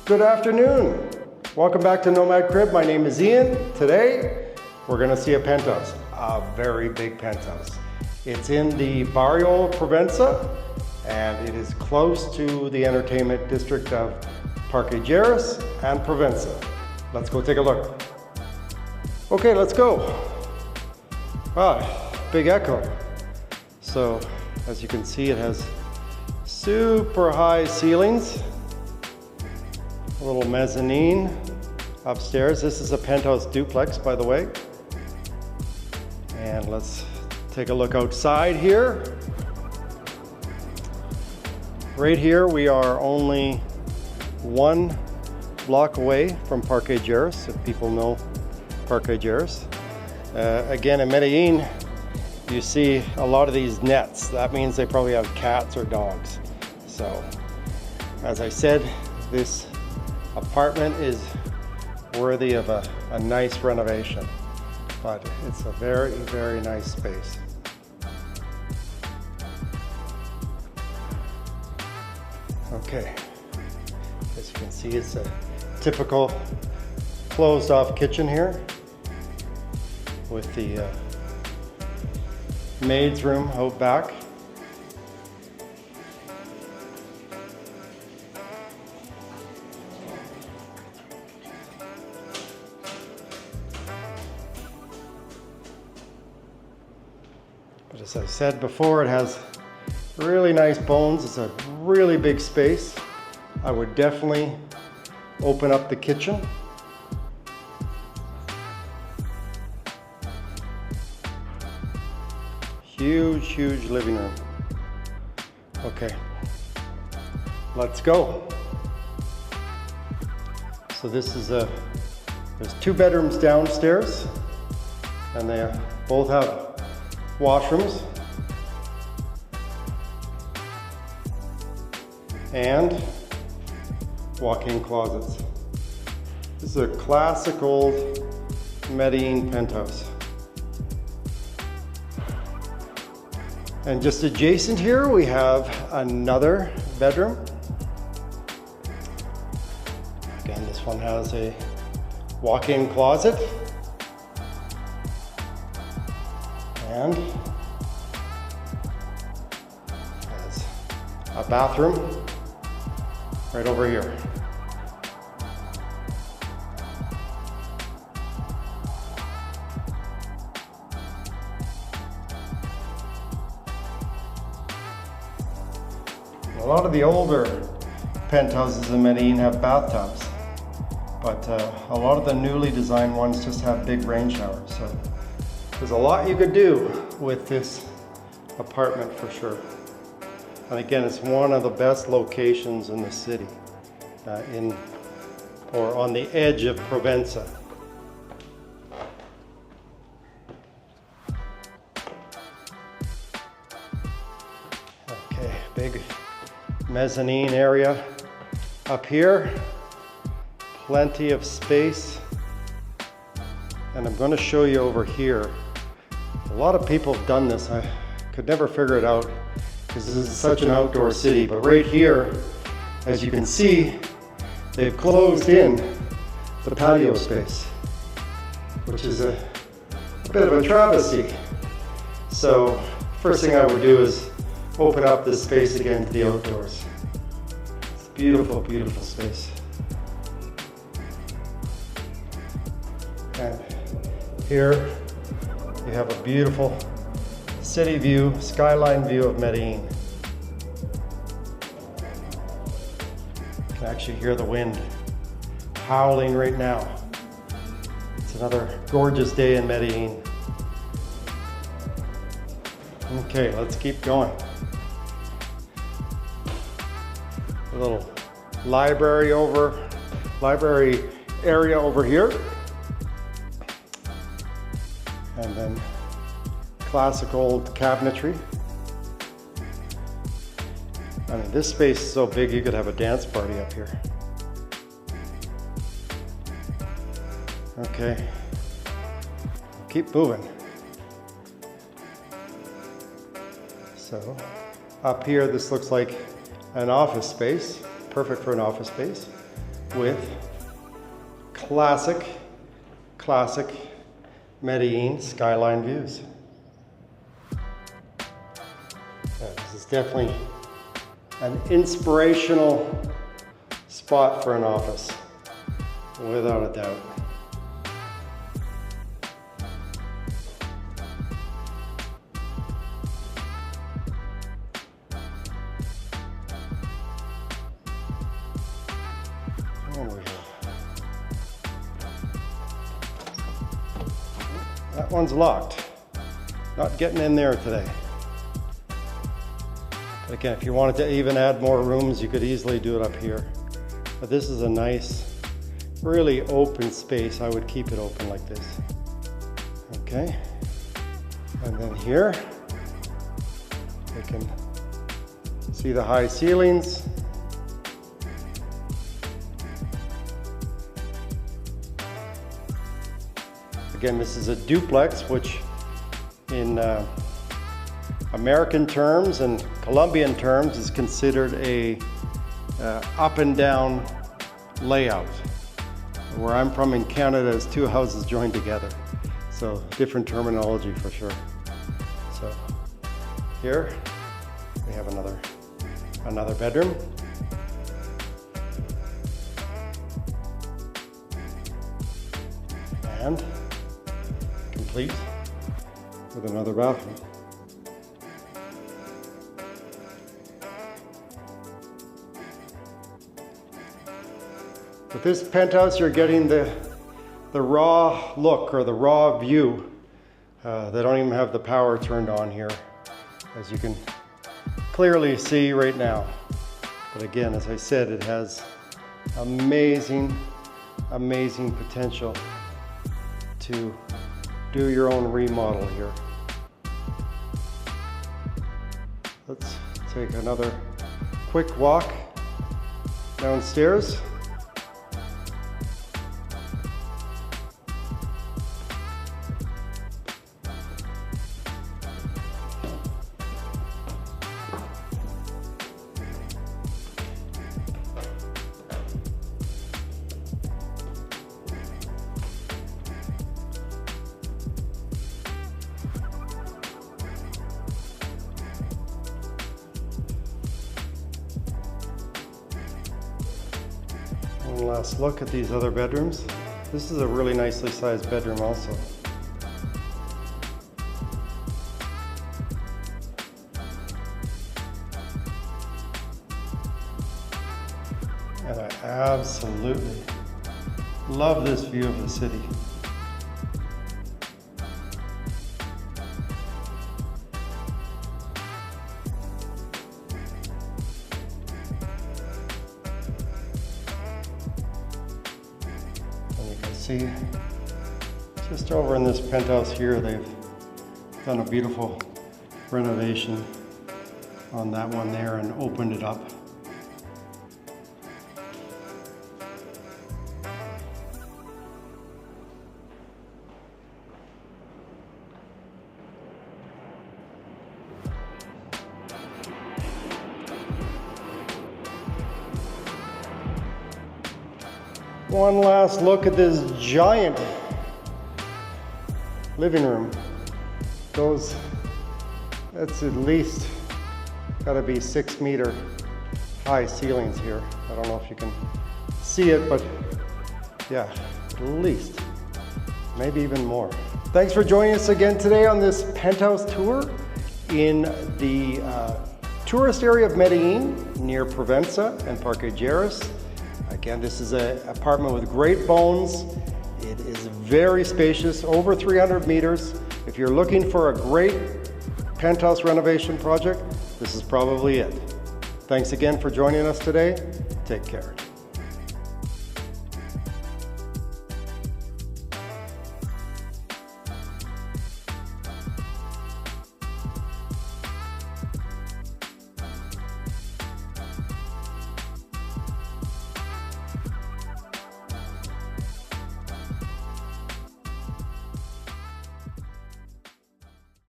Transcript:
Good afternoon. Welcome back to Nomad Crib. My name is Ian. Today, we're gonna see a penthouse, a very big penthouse. It's in the Barrio Provenza, and it is close to the entertainment district of Parque Lleras and Provenza. Let's go take a look. Okay, let's go. Ah, big echo. So, as you can see, it has super high ceilings. A little mezzanine upstairs. This is a penthouse duplex, by the way. And let's take a look outside here. Right here, we are only 1 block away from Parque Lleras, if people know Parque Lleras. Again, in Medellin, you see a lot of these nets. That means they probably have cats or dogs. So, as I said, this apartment is worthy of a nice renovation, but it's a very, very nice space. Okay, as you can see, it's a typical closed off kitchen here with the maid's room out back. But as I said before, it has really nice bones. It's a really big space. I would definitely open up the kitchen. Huge, huge living room. Okay, let's go. So this is there's 2 bedrooms downstairs, and they both have washrooms and walk-in closets. This is a classic old Medellin penthouse. And just adjacent here, we have another bedroom. Again, this one has a walk-in closet and has a bathroom right over here. A lot of the older penthouses in Medellin have bathtubs, but a lot of the newly designed ones just have big rain showers. So there's a lot you could do with this apartment for sure. And again, it's one of the best locations in the city, on the edge of Provenza. Okay, big mezzanine area up here, plenty of space. And I'm going to show you over here. A lot of people have done this. I could never figure it out because this is such an outdoor city. But right here, as you can see, they've closed in the patio space, which is a bit of a travesty. So first thing I would do is open up this space again to the outdoors. It's a beautiful, beautiful space. And here you have a beautiful city view, skyline view of Medellin. You can actually hear the wind howling right now. It's another gorgeous day in Medellin. Okay, let's keep going. A little library area over here. And then classic old cabinetry. I mean, this space is so big you could have a dance party up here. Okay, keep moving. So up here, this looks like an office space, perfect for an office space. with classic Medellin skyline views. This is definitely an inspirational spot for an office, without a doubt. That one's locked. Not getting in there today. But again, if you wanted to even add more rooms, you could easily do it up here. But this is a nice, really open space. I would keep it open like this. Okay. And then here, you can see the high ceilings. Again, this is a duplex, which in American terms and Colombian terms is considered a up and down layout. Where I'm from in Canada is two houses joined together. So different terminology for sure. So here we have another bedroom. And complete with another bathroom. With this penthouse, you're getting the raw look or the raw view. They don't even have the power turned on here, as you can clearly see right now. But again, as I said, it has amazing potential to do your own remodel here. Let's take another quick walk downstairs. One last look at these other bedrooms. This is a really nicely sized bedroom also. And I absolutely love this view of the city. See, just over in this penthouse here, they've done a beautiful renovation on that one there and opened it up. One last look at this giant living room. That's at least got to be 6-meter high ceilings here. I don't know if you can see it, but yeah, at least, maybe even more. Thanks for joining us again today on this penthouse tour in the tourist area of Medellin near Provenza and Parque Lleras. Again, this is an apartment with great bones. It is very spacious, over 300 meters. If you're looking for a great penthouse renovation project, this is probably it. Thanks again for joining us today. Take care.